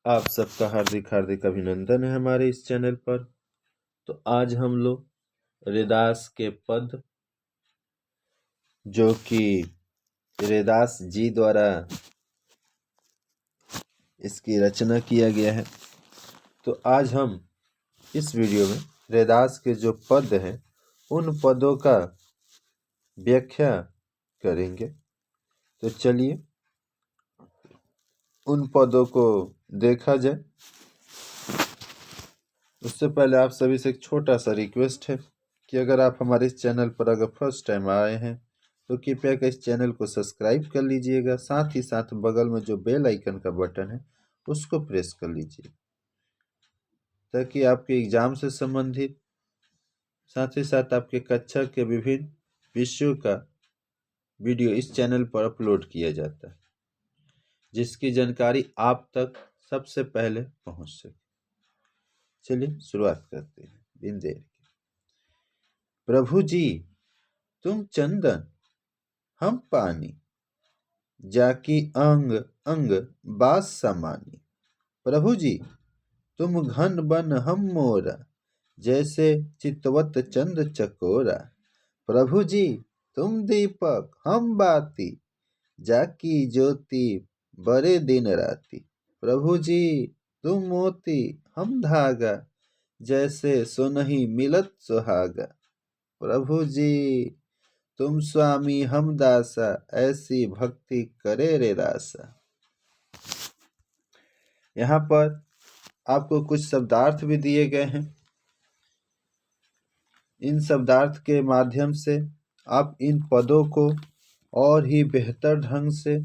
आप सबका हार्दिक हार्दिक अभिनंदन है हमारे इस चैनल पर। तो आज हम लोग रैदास के पद जो कि रैदास जी द्वारा इसकी रचना किया गया है, तो आज हम इस वीडियो में रैदास के जो पद हैं उन पदों का व्याख्या करेंगे। तो चलिए उन पदों को देखा जाए। उससे पहले आप सभी से एक छोटा सा रिक्वेस्ट है कि अगर आप हमारे इस चैनल पर अगर फर्स्ट टाइम आए हैं तो कृपया कर इस चैनल को सब्सक्राइब कर लीजिएगा। साथ ही साथ बगल में जो बेल आइकन का बटन है उसको प्रेस कर लीजिए, ताकि आपके एग्जाम से संबंधित साथ ही साथ आपके कक्षा के विभिन्न विषयों का वीडियो इस चैनल पर अपलोड किया जाता है, जिसकी जानकारी आप तक सबसे पहले पहुंच सके। चलिए शुरुआत करते हैं बिन देर के। प्रभु जी तुम चंदन हम पानी, जाकी अंग अंग बास समानी। प्रभु जी तुम घन बन हम मोरा, जैसे चितवत चंद चकोरा। प्रभु जी तुम दीपक हम बाती, जाकी ज्योति बड़े दिन राती। प्रभु जी तुम मोती हम धागा, जैसे सोनहि मिलत सुहागा। प्रभु जी तुम स्वामी हम दासा, ऐसी भक्ति करे रे दासा। यहाँ पर आपको कुछ शब्दार्थ भी दिए गए हैं। इन शब्दार्थ के माध्यम से आप इन पदों को और ही बेहतर ढंग से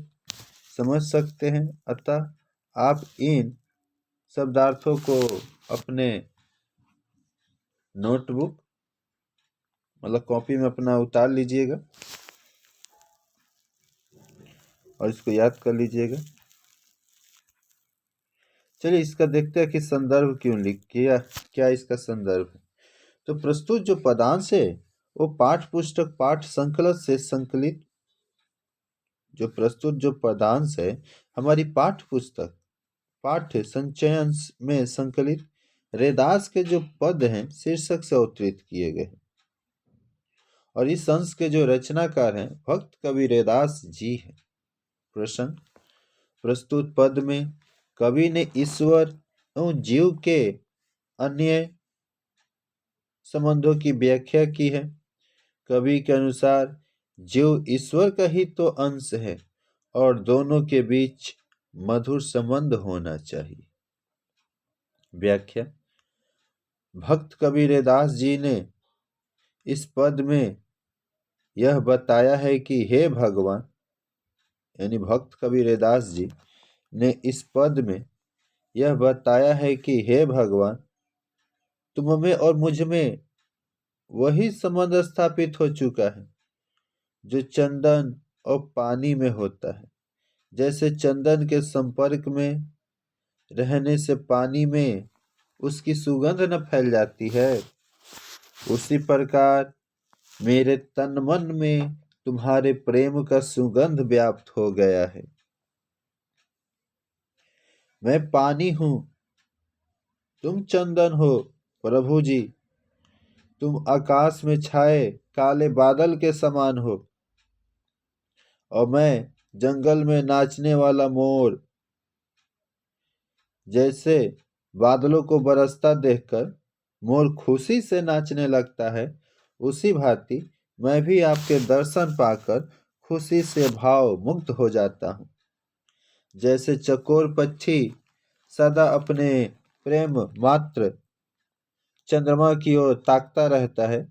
समझ सकते हैं। अतः आप इन शब्दार्थों को अपने नोटबुक मतलब कॉपी में अपना उतार लीजिएगा और इसको याद कर लीजिएगा। चलिए इसका देखते हैं कि संदर्भ क्यों लिख किया, क्या इसका संदर्भ है। तो प्रस्तुत जो पदांश है वो पाठ पुस्तक पाठ संकलन से संकलित, जो प्रस्तुत जो पदांश है हमारी पाठ पुस्तक पाठ्य संचयन में संकलित रैदास के जो पद हैं शीर्षक से अवतरित किए गए हैं। और इस अंश के जो रचनाकार हैं भक्त कवि रैदास जी हैं। प्रश्न, प्रस्तुत पद में कवि ने ईश्वर एवं जीव के अन्य संबंधों की व्याख्या की है। कवि के अनुसार जीव ईश्वर का ही तो अंश है और दोनों के बीच मधुर संबंध होना चाहिए। व्याख्या, भक्त कवि रैदास जी ने इस पद में यह बताया है कि हे भगवान, यानी भक्त कवि रैदास जी ने इस पद में यह बताया है कि हे भगवान तुम में और मुझ में वही संबंध स्थापित हो चुका है जो चंदन और पानी में होता है। जैसे चंदन के संपर्क में रहने से पानी में उसकी सुगंध न फैल जाती है, उसी प्रकार मेरे तन मन में तुम्हारे प्रेम का सुगंध व्याप्त हो गया है। मैं पानी हूं, तुम चंदन हो। प्रभु जी तुम आकाश में छाए काले बादल के समान हो और मैं जंगल में नाचने वाला मोर। जैसे बादलों को बरसता देखकर मोर खुशी से नाचने लगता है, उसी भांति मैं भी आपके दर्शन पाकर खुशी से भाव मुक्त हो जाता हूँ। जैसे चकोर पक्षी सदा अपने प्रेम मात्र चंद्रमा की ओर ताकता रहता है,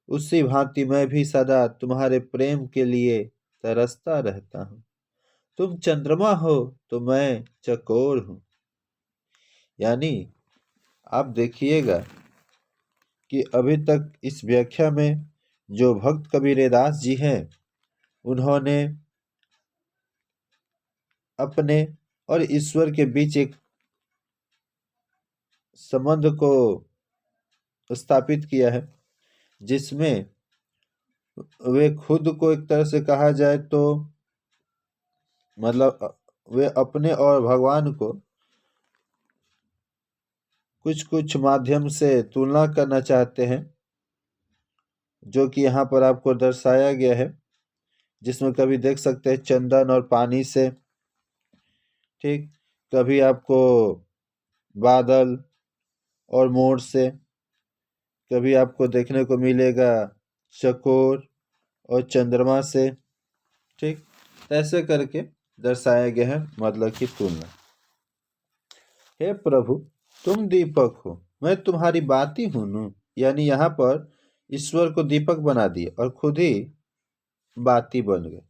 उसी भांति मैं भी सदा तुम्हारे प्रेम के लिए तरसता रहता हूँ। तुम चंद्रमा हो तो मैं चकोर हूँ। यानी आप देखिएगा कि अभी तक इस व्याख्या में जो भक्त कबीर रैदास जी हैं उन्होंने अपने और ईश्वर के बीच एक संबंध को स्थापित किया है, जिसमें वे खुद को एक तरह से कहा जाए तो मतलब वे अपने और भगवान को कुछ कुछ माध्यम से तुलना करना चाहते हैं, जो कि यहाँ पर आपको दर्शाया गया है, जिसमें कभी देख सकते हैं चंदन और पानी से, ठीक, कभी आपको बादल और मोर से, कभी आपको देखने को मिलेगा चकोर और चंद्रमा से, ठीक, ऐसे करके दर्शाया गया है, मतलब की तुलना। हे प्रभु, तुम दीपक हो, मैं तुम्हारी बाती हूँ न। यानी यहाँ पर ईश्वर को दीपक बना दिए और खुद ही बाती बन गए।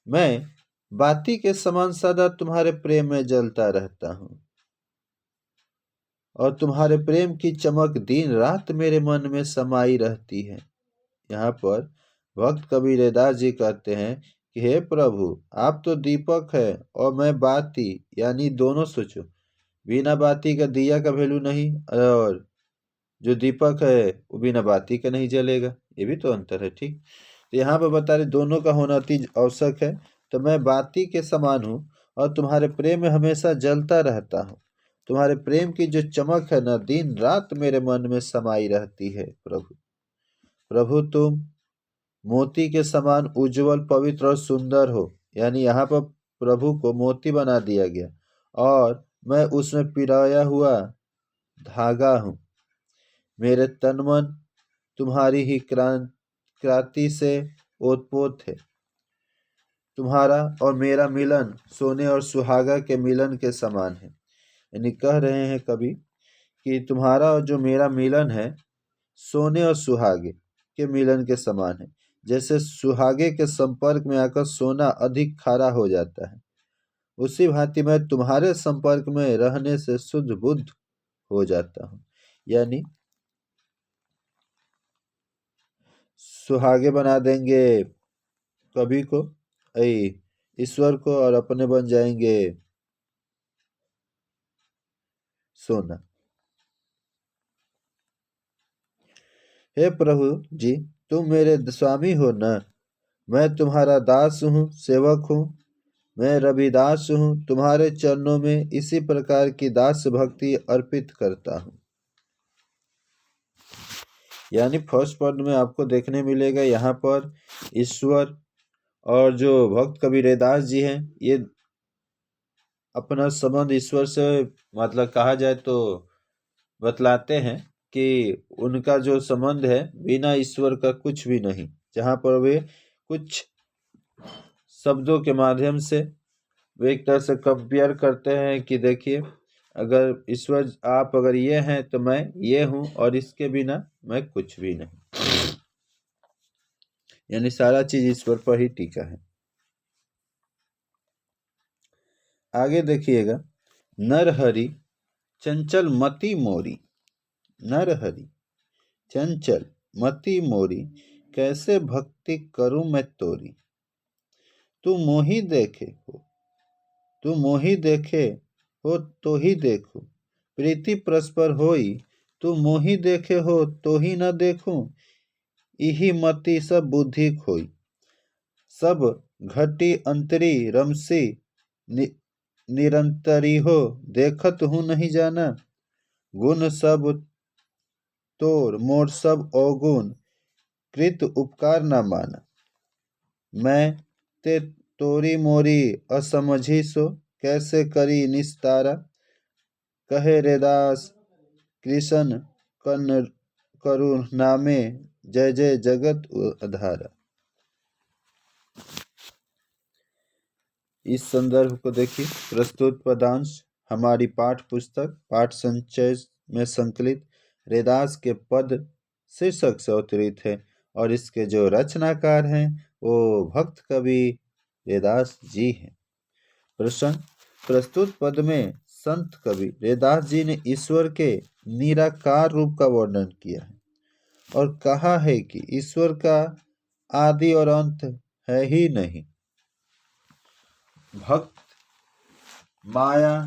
मैं बाती के समान सदा तुम्हारे प्रेम में जलता रहता हूँ, और तुम्हारे प्रेम की चमक दिन रात मेरे मन में समाई रहती है। यहाँ पर भक्त कबीरदास जी कहते हैं कि हे प्रभु, आप तो दीपक है और मैं बाती, यानी दोनों सोचो, बिना बाती का दिया का वैल्यू नहीं, और जो दीपक है वो बिना बाती का नहीं जलेगा, ये भी तो अंतर है, ठीक। तो यहाँ पर बता रहे दोनों का होना अति आवश्यक है। तो मैं बाती के समान हूँ और तुम्हारे प्रेम में हमेशा जलता रहता हूँ। तुम्हारे प्रेम की जो चमक है ना, दिन रात मेरे मन में समाई रहती है। प्रभु, प्रभु तुम मोती के समान उज्जवल, पवित्र और सुंदर हो। यानी यहाँ पर प्रभु को मोती बना दिया गया और मैं उसमें पिराया हुआ धागा हूँ। मेरे तन मन तुम्हारी ही क्रांति से ओतपोत है। तुम्हारा और मेरा मिलन सोने और सुहागा के मिलन के समान है। यानी कह रहे हैं कवि कि तुम्हारा और जो मेरा मिलन है सोने और सुहागे के मिलन के समान है। जैसे सुहागे के संपर्क में आकर सोना अधिक खारा हो जाता है, उसी भांति मैं तुम्हारे संपर्क में रहने से शुद्ध बुद्ध हो जाता हूँ। यानी सुहागे बना देंगे कवि को, ईश्वर को, और अपने बन जाएंगे सोना। हे प्रभु जी, तुम मेरे स्वामी हो न। मैं तुम्हारा दास हूँ, सेवक हूँ। मैं रविदास हूँ, तुम्हारे चरणों में इसी प्रकार की दास भक्ति अर्पित करता हूँ। यानी फर्स्ट पद में आपको देखने मिलेगा यहाँ पर ईश्वर और जो भक्त कबीरदास जी हैं, ये अपना संबंध ईश्वर से, मतलब कहा जाए तो बतलाते हैं कि उनका जो संबंध है बिना ईश्वर का कुछ भी नहीं। जहाँ पर वे कुछ शब्दों के माध्यम से वे एक तरह से कंपेयर करते हैं कि देखिए, अगर ईश्वर आप अगर ये हैं तो मैं ये हूँ, और इसके बिना मैं कुछ भी नहीं। यानी सारा चीज ईश्वर पर ही टिका है। आगे देखिएगा, नरहरि चंचल मति मोरी। नरहरि चंचल मति मोरी, कैसे भक्ति करूं मैं तोरी। तू मोहि देखे हो, तू मोहि देखे हो तो ही देखूं। प्रीति परस्पर होई, तू मोहि देखे हो तो ही न देखूं। इही मति सब बुद्धि खोई, सब घटी अंतरी रमसी। निरंतरी हो, देखत हूँ नहीं जाना। गुण सब तोर, मोर सब अवगुण। कृत उपकार न माना। मैं ते तोरी मोरी असमझी सो, कैसे करी निस्तारा। कहे रेदास कृष्ण कन करु नामे, जय जय जगत अधारा। इस संदर्भ को देखिए, प्रस्तुत पदांश हमारी पाठ पुस्तक पाठ संचय में संकलित रेदास के पद शीर्षक से अवतरित है, और इसके जो रचनाकार हैं वो भक्त कवि रेदास जी हैं। प्रश्न, प्रस्तुत पद में संत कवि रेदास जी ने ईश्वर के निराकार रूप का वर्णन किया है और कहा है कि ईश्वर का आदि और अंत है ही नहीं। भक्त माया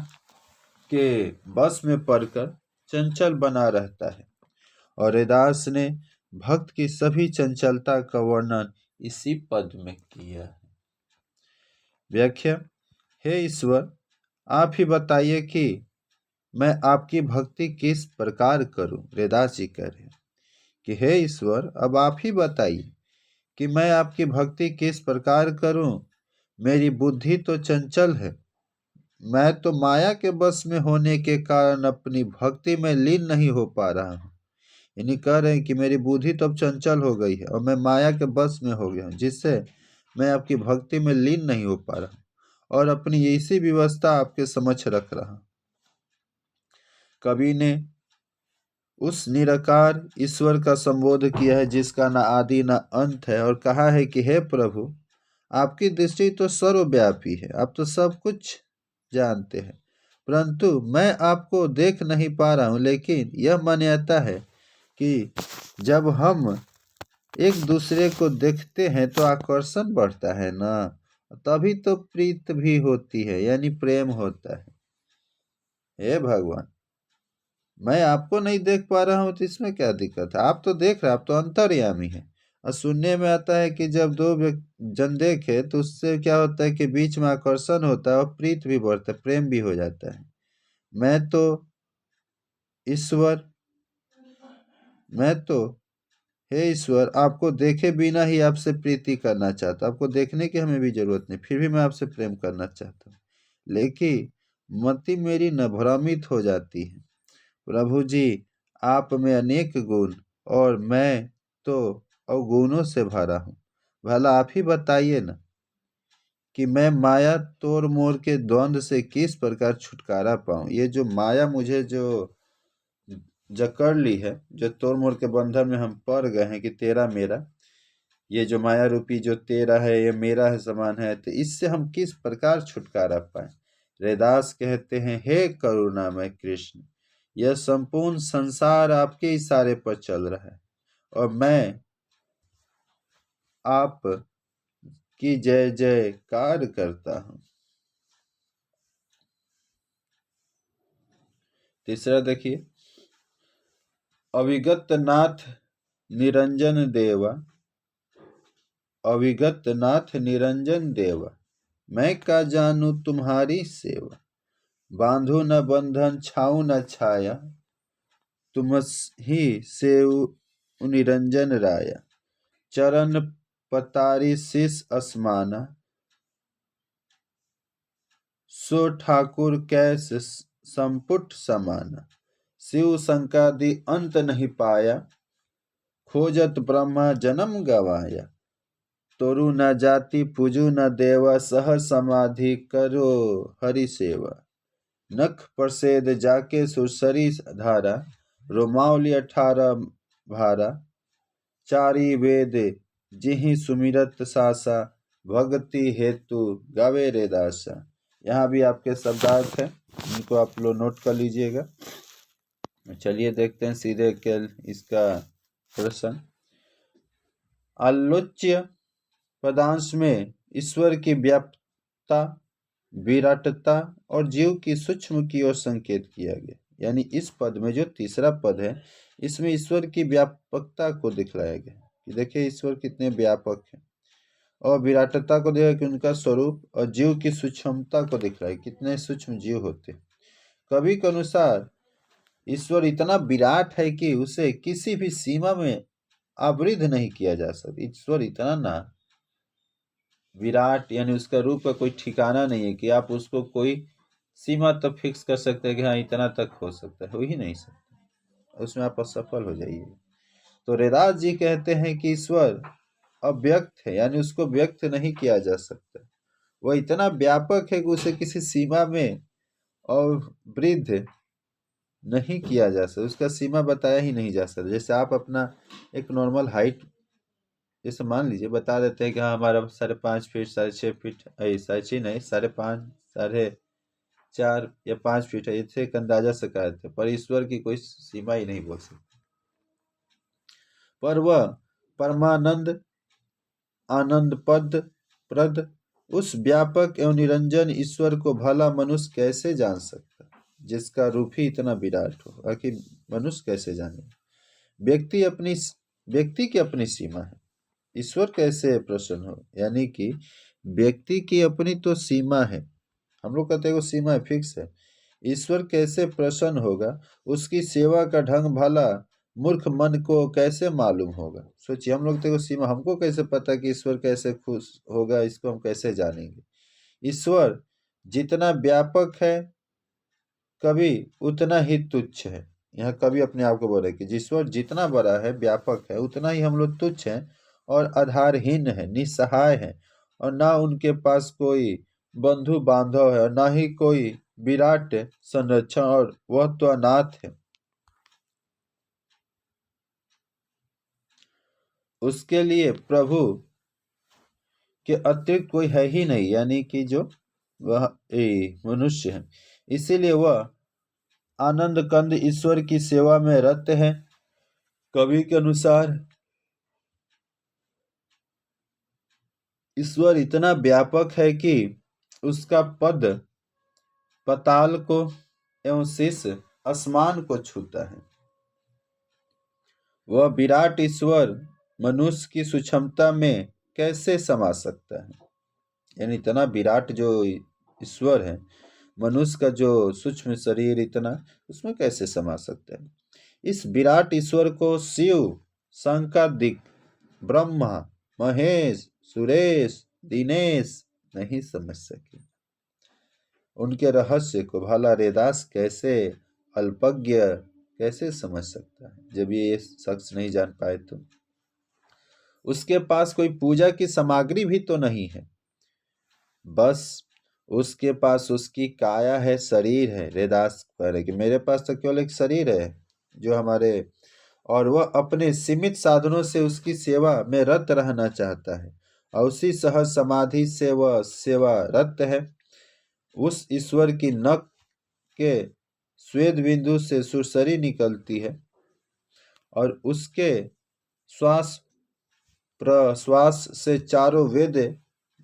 के बस में पड़कर चंचल बना रहता है, और रेदास ने भक्त की सभी चंचलता का वर्णन इसी पद में किया है। व्याख्या, हे ईश्वर, आप ही बताइए कि मैं आपकी भक्ति किस प्रकार करूं। रैदास जी कह रहे हैं कि हे ईश्वर, अब आप ही बताइए कि मैं आपकी भक्ति किस प्रकार करूं। मेरी बुद्धि तो चंचल है, मैं तो माया के बस में होने के कारण अपनी भक्ति में लीन नहीं हो पा रहा हूँ। यानी कह रहे हैं कि मेरी बुद्धि तो अब चंचल हो गई है और मैं माया के बस में हो गया हूँ, जिससे मैं आपकी भक्ति में लीन नहीं हो पा रहा हूँ और अपनी इसी व्यवस्था आपके समक्ष रख रहा हूँ। कवि ने उस निराकार ईश्वर का संबोध किया है जिसका न आदि न अंत है और कहा है कि हे प्रभु, आपकी दृष्टि तो सर्वव्यापी है, आप तो सब कुछ जानते हैं, परंतु मैं आपको देख नहीं पा रहा हूँ। लेकिन यह मान्यता है कि जब हम एक दूसरे को देखते हैं तो आकर्षण बढ़ता है ना, तभी तो प्रीत भी होती है, यानी प्रेम होता है। हे भगवान, मैं आपको नहीं देख पा रहा हूं तो इसमें क्या दिक्कत है? आप तो देख रहे हैं, आप तो अंतर्यामी हैं। और सुनने में आता है कि जब दो जन देखे तो उससे क्या होता है कि बीच में आकर्षण होता है और प्रीत भी बढ़ता है, प्रेम भी हो जाता है। मैं तो ईश्वर मैं तो हे ईश्वर, आपको देखे बिना ही आपसे प्रीति करना चाहता हूं। आपको देखने की हमें भी जरूरत नहीं, फिर भी मैं आपसे प्रेम करना चाहता हूँ। लेकिन मति मेरी न भ्रमित हो जाती है। प्रभु जी, आप में अनेक गुण और मैं तो अवगुणों से भरा हूँ। भला आप ही बताइए ना कि मैं माया तोड़ मोड़ के द्वंद से किस प्रकार छुटकारा पाऊं। ये जो माया मुझे जो जकड़ ली है, जो तोड़ मोड़ के बंधन में हम पड़ गए हैं कि तेरा मेरा, ये जो माया रूपी जो तेरा है ये मेरा है समान है, तो इससे हम किस प्रकार छुटकारा पाए। रैदास कहते हैं, हे करुणामय कृष्ण, यह संपूर्ण संसार आपके इशारे पर चल रहा है और मैं आप की जय जयकार करता हूं। तीसरा देखिए, अविगत नाथ निरंजन देवा, अविगत नाथ निरंजन देवा, मैं का जानू तुम्हारी सेवा। बांधो न बंधन छाऊ न छाया, तुम ही सेव निरंजन राया। चरण पतारी शीस असमाना, सो ठाकुर कैस संपुट समाना। शिव शंकादि अंत नहीं पाया, खोजत ब्रह्मा जन्म गवाया। तोरु न जाति पूजु न देवा, सह समाधि करो हरि सेवा। नख प्रसेद जाके सुरसरी धारा, रोमावली 18 भारा। चारी वेद जिहि सुमिरत सासा, भक्ति हेतु गावे रे दासा। यहाँ भी आपके शब्दार्थ है, इनको आप लोग नोट कर लीजिएगा। चलिए देखते हैं सीधे केल इसका प्रश्न। आलोच्य पदांश में ईश्वर की व्यापकता, विराटता और जीव की सूक्ष्म की ओर संकेत किया गया। यानी इस पद में जो तीसरा पद है, इसमें ईश्वर की व्यापकता को दिखलाया गया कि देखिए ईश्वर कितने व्यापक हैं, और विराटता को देखा कि उनका स्वरूप, और जीव की सूक्ष्मता को दिखलाया कितने सूक्ष्म जीव होते हैं। कवि के अनुसार ईश्वर इतना विराट है कि उसे किसी भी सीमा में आवृद्ध नहीं किया जा सकता। ईश्वर इतना ना विराट, यानी उसका रूप का कोई ठिकाना नहीं है कि आप उसको कोई सीमा तक फिक्स कर सकते हैं कि हाँ इतना तक हो सकता है, हो ही नहीं सकता, उसमें आप असफल हो जाइए। तो रैदास जी कहते हैं कि ईश्वर अव्यक्त है, यानी उसको व्यक्त नहीं किया जा सकता। वह इतना व्यापक है कि उसे किसी सीमा में और वृद्ध नहीं किया जा सकता, उसका सीमा बताया ही नहीं जा सकता। जैसे आप अपना एक नॉर्मल हाइट जैसे मान लीजिए बता देते हैं कि हाँ हमारा 5.5 फीट 6.5 फीट, 6.5 नहीं 5.5 4.5 या 5 फीट है, इसे एक अंदाजा से कहते हैं, पर ईश्वर की कोई सीमा ही नहीं बोल सकती। पर वह परमानंद आनंद पद प्रद उस व्यापक एवं निरंजन ईश्वर को भला मनुष्य कैसे जान सकता, जिसका रूप ही इतना विराट हो। आखिर मनुष्य कैसे जाने? व्यक्ति की अपनी सीमा है, ईश्वर कैसे प्रसन्न हो? यानी कि व्यक्ति की अपनी तो सीमा है, हम लोग कहते हैं वो सीमा है, फिक्स है, ईश्वर कैसे प्रसन्न होगा, उसकी सेवा का ढंग भला मूर्ख मन को कैसे मालूम होगा। सोचिए, हम लोग तो सीमा, हमको कैसे पता कि ईश्वर कैसे खुश होगा, इसको हम कैसे जानेंगे। ईश्वर जितना व्यापक है कवि उतना ही तुच्छ है। यह कवि अपने आप को बोल रहे कि ईश्वर जितना बड़ा है, व्यापक है, उतना ही हम लोग तुच्छ हैं और आधारहीन है, निसहाय है, और ना उनके पास कोई बंधु बांधव है और ना ही कोई विराट संरक्षण, और वह तो अनाथ है। उसके लिए प्रभु के अतिरिक्त कोई है ही नहीं, यानी कि जो वह मनुष्य है। इसीलिए वह आनंद कंद ईश्वर की सेवा में रत है। कवि के अनुसार ईश्वर इतना व्यापक है कि उसका पद पाताल को एवं शीश आसमान को छूता है। वह विराट ईश्वर मनुष्य की सूक्ष्मता में कैसे समा सकता है। यानी इतना विराट जो ईश्वर है, मनुष्य का जो सूक्ष्म शरीर इतना, उसमें कैसे समा सकता है। इस विराट ईश्वर को शिव, शंकर, ब्रह्मा, महेश, सुरेश, दिनेश नहीं समझ सके। उनके रहस्य को भला रैदास कैसे, अल्पज्ञ कैसे समझ सकता है, जब ये शख्स नहीं जान पाए तो। उसके पास कोई पूजा की सामग्री भी तो नहीं है, बस उसके पास उसकी काया है, शरीर है। रैदास कह रहे कि मेरे पास तो केवल एक शरीर है जो हमारे, और वह अपने सीमित साधनों से उसकी सेवा में रत रहना चाहता है, और उसी सहज समाधि से वह सेवा रत है। उस ईश्वर की नख के स्वेद बिंदु से सुरसरी निकलती है, और उसके श्वास प्रश्वास से चारों वेद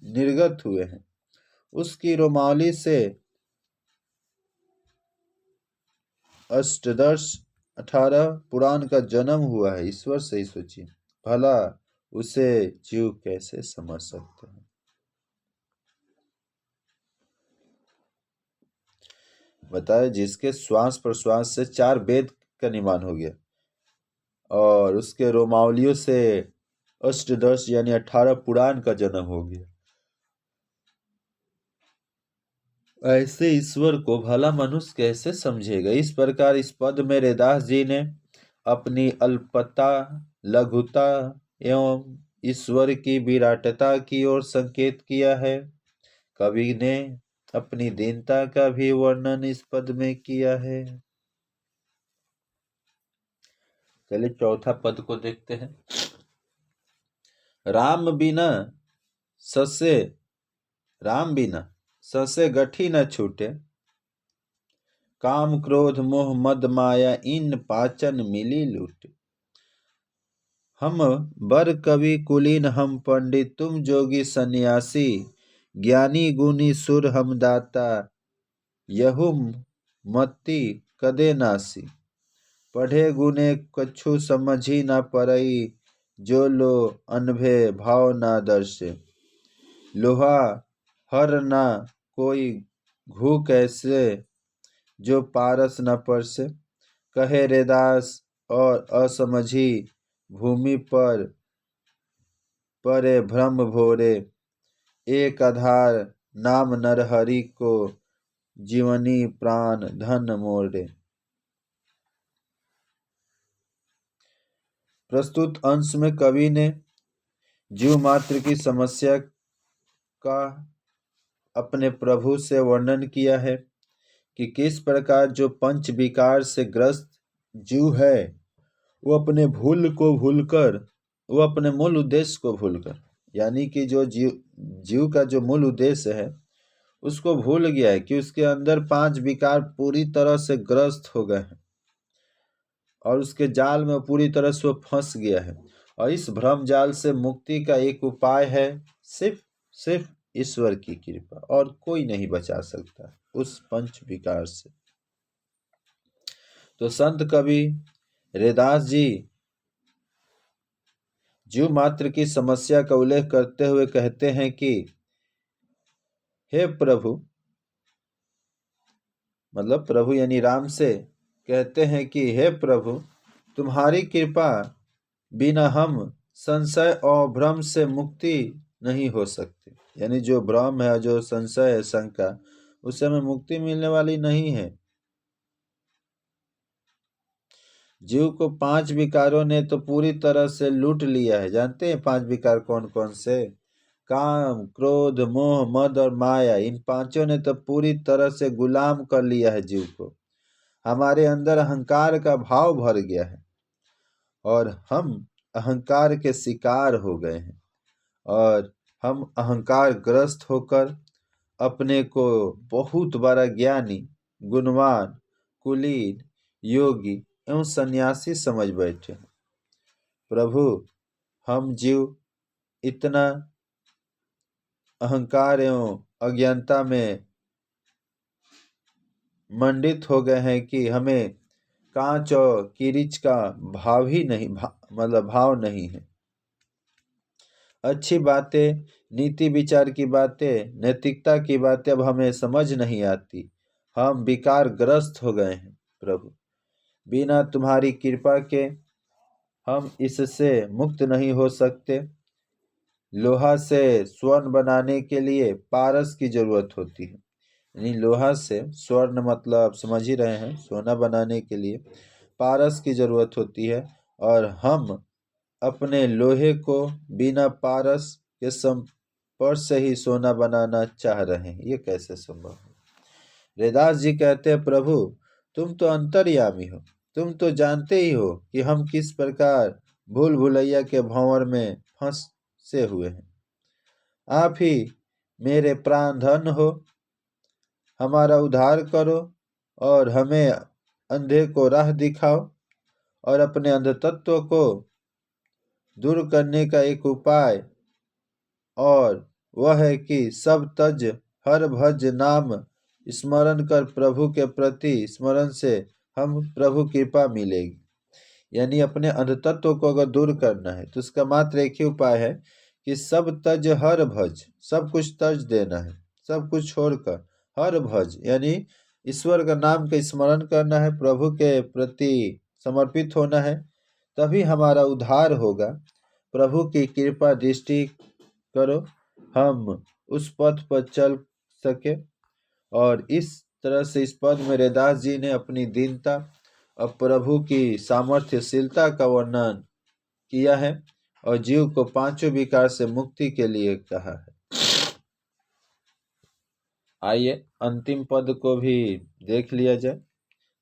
निर्गत हुए हैं। उसकी रोमावली से अष्टदश 18 पुराण का जन्म हुआ है। ईश्वर से ही सोचिए, भला उसे जीव कैसे समझ सकते हैं। बताए, जिसके श्वास प्रश्वास से 4 वेद का निर्माण हो गया, और उसके रोमावलियों से अष्टदश यानी 18 पुराण का जन्म हो गया। ऐसे ईश्वर को भला मनुष्य कैसे समझेगा। इस प्रकार इस पद में रैदास जी ने अपनी अल्पता, लघुता एवं ईश्वर की विराटता की ओर संकेत किया है। कवि ने अपनी दीनता का भी वर्णन इस पद में किया है। चलिए चौथा पद को देखते हैं। राम बिना ससे गठी न छूटे, काम क्रोध मोह मद माया इन पाचन मिली लूट। हम बर कवि कुलीन हम पंडित, तुम जोगी सन्यासी, ज्ञानी गुणी सुर हम दाता, यहु मति कदे नासी। पढ़े गुने कछु समझी न परई, जो लो अनभे भाव न दर्शे। लोहा हर न कोई घू कैसे, जो पारस न परसे। कहे रैदास और असमझी, भूमि पर परे भ्रम भोरे। एक आधार नाम नरहरि को, जीवनी प्राण धन मोरे। प्रस्तुत अंश में कवि ने जीव मात्र की समस्या का अपने प्रभु से वर्णन किया है कि किस प्रकार जो पंच विकार से ग्रस्त जीव है, वो अपने वो अपने मूल उद्देश्य को भूलकर, यानी कि जो जीव का जो मूल उद्देश्य है उसको भूल गया है कि उसके अंदर 5 विकार पूरी तरह से ग्रस्त हो गए हैं, और उसके जाल में पूरी तरह से वो फंस गया है। और इस भ्रम जाल से मुक्ति का एक उपाय है, सिर्फ ईश्वर की कृपा, और कोई नहीं बचा सकता उस पंच विकार से। तो संत कवि रैदास जी जीव मात्र की समस्या का उल्लेख करते हुए कहते हैं कि हे प्रभु, मतलब प्रभु यानी राम से कहते हैं कि हे प्रभु, तुम्हारी कृपा बिना हम संशय और भ्रम से मुक्ति नहीं हो सकती। यानी जो भ्रम है, जो संशय है, शंका, उससे हमें मुक्ति मिलने वाली नहीं है। जीव को 5 विकारों ने तो पूरी तरह से लूट लिया है। जानते हैं 5 विकार कौन कौन से? काम, क्रोध, मोह, मद और माया। इन पांचों ने तो पूरी तरह से गुलाम कर लिया है जीव को। हमारे अंदर अहंकार का भाव भर गया है और हम अहंकार के शिकार हो गए हैं, और हम अहंकार ग्रस्त होकर अपने को बहुत बड़ा ज्ञानी, गुणवान, कुलीन, योगी एवं सन्यासी समझ बैठे हैं। प्रभु, हम जीव इतना अहंकार एवं अज्ञानता में मंडित हो गए हैं कि हमें कांच और किरीच का भाव ही नहीं, मतलब भाव नहीं है। अच्छी बातें, नीति विचार की बातें, नैतिकता की बातें अब हमें समझ नहीं आती। हम विकार ग्रस्त हो गए हैं प्रभु। बिना तुम्हारी कृपा के हम इससे मुक्त नहीं हो सकते। लोहा से स्वर्ण बनाने के लिए पारस की जरूरत होती है। यानी लोहा से स्वर्ण, मतलब समझ ही रहे हैं, सोना बनाने के लिए पारस की जरूरत होती है, और हम अपने लोहे को बिना पारस के संपर्श से ही सोना बनाना चाह रहे हैं। ये कैसे संभव है? रैदास जी कहते हैं, प्रभु तुम तो अंतर्यामी हो, तुम तो जानते ही हो कि हम किस प्रकार भूल भुलैया के भंवर में फंसे हुए हैं। आप ही मेरे प्राण धन हो, हमारा उद्धार करो और हमें अंधे को राह दिखाओ, और अपने अंधतत्व को दूर करने का एक उपाय और वह है कि सब तज हर भज नाम स्मरण कर प्रभु के प्रति स्मरण से हम प्रभु कृपा मिलेगी। यानी अपने अंधतत्व को अगर दूर करना है तो उसका मात्र एक ही उपाय है कि सब तज हर भज, सब कुछ तज देना है, सब कुछ छोड़कर हर भज यानी ईश्वर का नाम का स्मरण करना है, प्रभु के प्रति समर्पित होना है, तभी हमारा उद्धार होगा। प्रभु की कृपा दृष्टि करो, हम उस पथ पर चल सके। और इस तरह से इस पद में रैदास जी ने अपनी दीनता और प्रभु की सामर्थ्यशीलता का वर्णन किया है और जीव को 5 विकार से मुक्ति के लिए कहा है। आइए अंतिम पद को भी देख लिया जाए।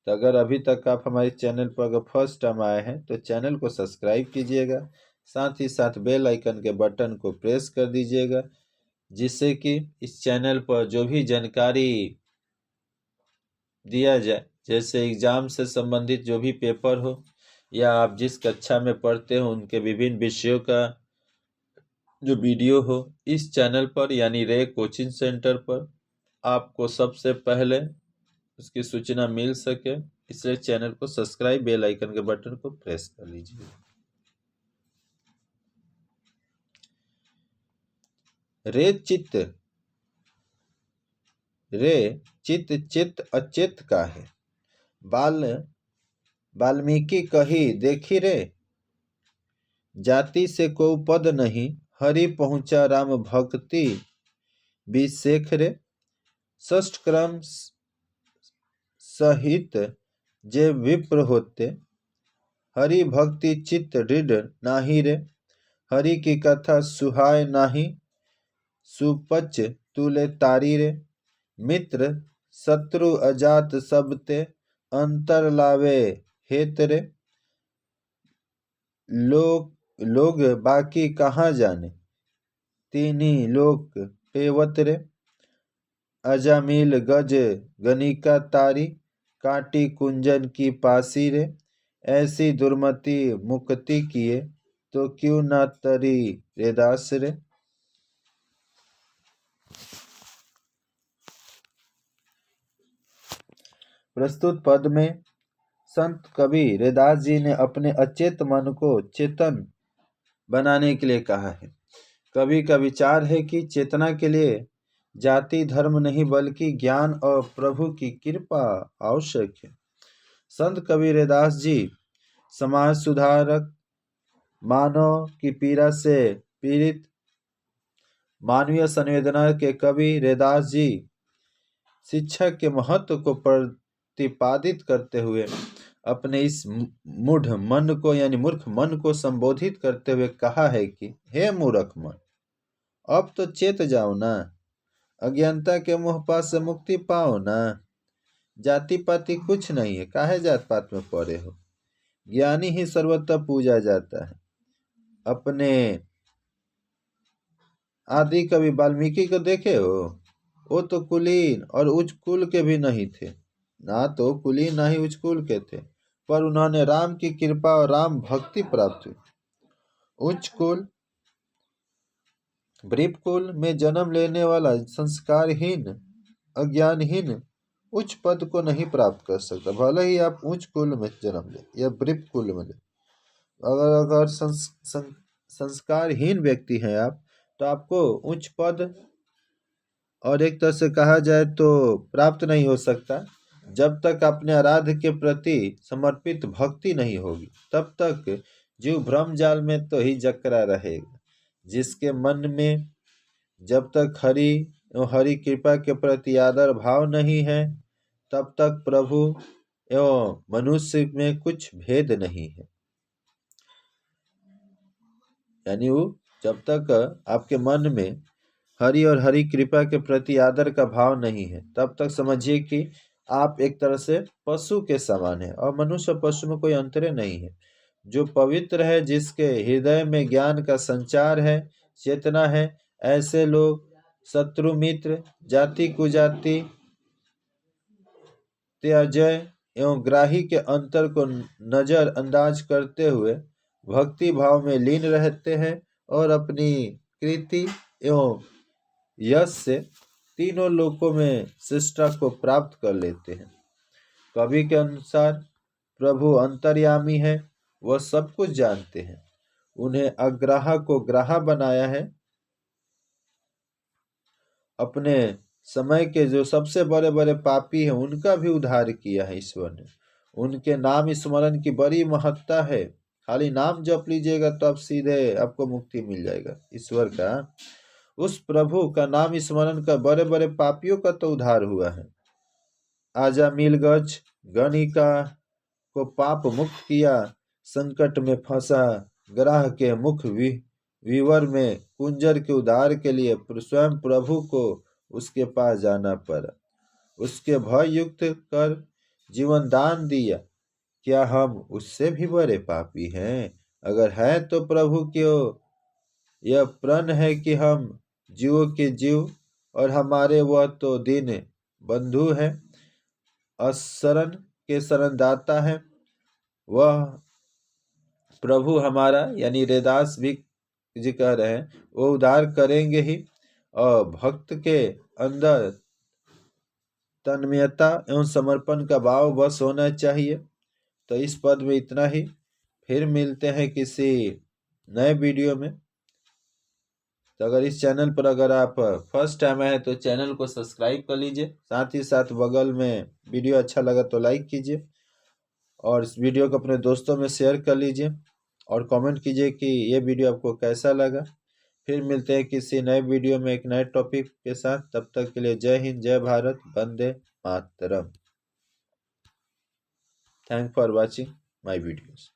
तो अगर अभी तक आप हमारे चैनल पर अगर फर्स्ट टाइम आए हैं तो चैनल को सब्सक्राइब कीजिएगा, साथ ही साथ बेल आइकन के बटन को प्रेस कर दीजिएगा, जिससे कि इस चैनल पर जो भी जानकारी दिया जाए, जैसे एग्जाम से संबंधित जो भी पेपर हो या आप जिस कक्षा में पढ़ते हो उनके विभिन्न विषयों का जो वीडियो हो, इस चैनल पर यानी रे कोचिंग सेंटर पर आपको सबसे पहले उसकी सूचना मिल सके, इसलिए चैनल को सब्सक्राइब, बेल आइकन के बटन को प्रेस कर लीजिए। रे चित्त, रे चित्त, चित्त अचित्त का है। वाल्मीकि कही देखी रे, जाति से को पद नहीं, हरि पहुंचा राम भक्ति विशेख रे। षष्ठ क्रम सहित जे विप्र होते, हरि भक्ति चित्त दृढ़ नाही रे। हरि की कथा सुहाय नाही, सुपच तुले तारी रे। मित्र शत्रु अजात सबते, अंतर लावे हेत रे। लोग बाकी कहाँ जाने, तीनी लोक पेवत रे। अजामिल गज गनिका तारी, काटी कुंजन की पासी रे। ऐसी दुर्मति मुक्ति किए, तो क्यों न तरी रैदास रे। प्रस्तुत पद में संत कवि रैदास जी ने अपने अचेत मन को चेतन बनाने के लिए कहा है। कवि का विचार है कि चेतना के लिए जाति धर्म नहीं बल्कि ज्ञान और प्रभु की कृपा आवश्यक है। संत कबीर रैदास जी समाज सुधारक, मानव की पीड़ा से पीड़ित मानवीय संवेदना के कवि रैदास जी शिक्षा के महत्व को प्रतिपादित करते हुए अपने इस मूढ़ मन को यानी मूर्ख मन को संबोधित करते हुए कहा है कि हे मूर्ख मन, अब तो चेत जाओ ना, अज्ञानता के मोहपाश से मुक्ति पाओ ना। जाति पाति कुछ नहीं है, काहे जात पात में पड़े हो। ज्ञानी ही सर्वत्र पूजा जाता है। अपने आदि कवि वाल्मीकि को देखे हो, वो तो कुलीन और उच्च कुल के भी नहीं थे, ना तो कुलीन ना ही उच्च कुल के थे, पर उन्होंने राम की कृपा और राम भक्ति प्राप्त हुई। उच्च कुल ब्रीप कुल में जन्म लेने वाला संस्कारहीन अज्ञानहीन उच्च पद को नहीं प्राप्त कर सकता, भले ही आप उच्च कुल में जन्म ले या ब्रीप कुल में ले। अगर संस्कारहीन व्यक्ति हैं आप, तो आपको उच्च पद और एक तरह से कहा जाए तो प्राप्त नहीं हो सकता। जब तक अपने आराध्य के प्रति समर्पित भक्ति नहीं होगी, तब तक जीव भ्रम जाल में तो ही जकड़ा रहेगा। जिसके मन में जब तक हरि कृपा के प्रति आदर भाव नहीं है, तब तक प्रभु एवं मनुष्य में कुछ भेद नहीं है। यानी वो जब तक आपके मन में हरि और हरि कृपा के प्रति आदर का भाव नहीं है, तब तक समझिए कि आप एक तरह से पशु के समान है, और मनुष्य पशु में कोई अंतर नहीं है। जो पवित्र है, जिसके हृदय में ज्ञान का संचार है, चेतना है, ऐसे लोग शत्रु मित्र, जाति कुजाति, त्याजय एवं ग्राही के अंतर को नजरअंदाज करते हुए भक्ति भाव में लीन रहते हैं और अपनी कृति एवं यश से तीनों लोकों में शिष्टा को प्राप्त कर लेते हैं। कवि के अनुसार प्रभु अंतर्यामी है, वह सब कुछ जानते हैं। उन्हें अग्राह को ग्राह बनाया है। अपने समय के जो सबसे बड़े बड़े पापी हैं, उनका भी उद्धार किया है ईश्वर ने। उनके नाम स्मरण की बड़ी महत्ता है। खाली नाम जप लीजिएगा तो आप सीधे आपको मुक्ति मिल जाएगा ईश्वर का। उस प्रभु का नाम स्मरण कर बड़े बड़े पापियों का तो उद्धार हुआ है। आजा मिलगज गणिका को पाप मुक्त किया, संकट में फंसा ग्राह के मुख विवर में कुंजर के उद्धार के लिए स्वयं प्रभु को उसके पास जाना पड़ा। उसके भय युक्त कर जीवन दान दिया। क्या हम उससे भी बड़े पापी हैं? अगर है तो प्रभु क्यों यह प्रण है कि हम जीवों के जीव और हमारे वह तो दीन बंधु है, असरण के शरणदाता है। वह प्रभु हमारा यानी रैदास भी जी कह रहे हैं, वो उद्धार करेंगे ही। और भक्त के अंदर तन्मयता एवं समर्पण का भाव बस होना चाहिए। तो इस पद में इतना ही। फिर मिलते हैं किसी नए वीडियो में। तो अगर इस चैनल पर अगर आप फर्स्ट टाइम आए तो चैनल को सब्सक्राइब कर लीजिए। साथ ही साथ बगल में वीडियो अच्छा लगा तो लाइक कीजिए, और इस वीडियो को अपने दोस्तों में शेयर कर लीजिए, और कमेंट कीजिए कि ये वीडियो आपको कैसा लगा। फिर मिलते हैं किसी नए वीडियो में एक नए टॉपिक के साथ। तब तक के लिए जय हिंद, जय Bharat, Vande Mataram. Thank for watching my videos.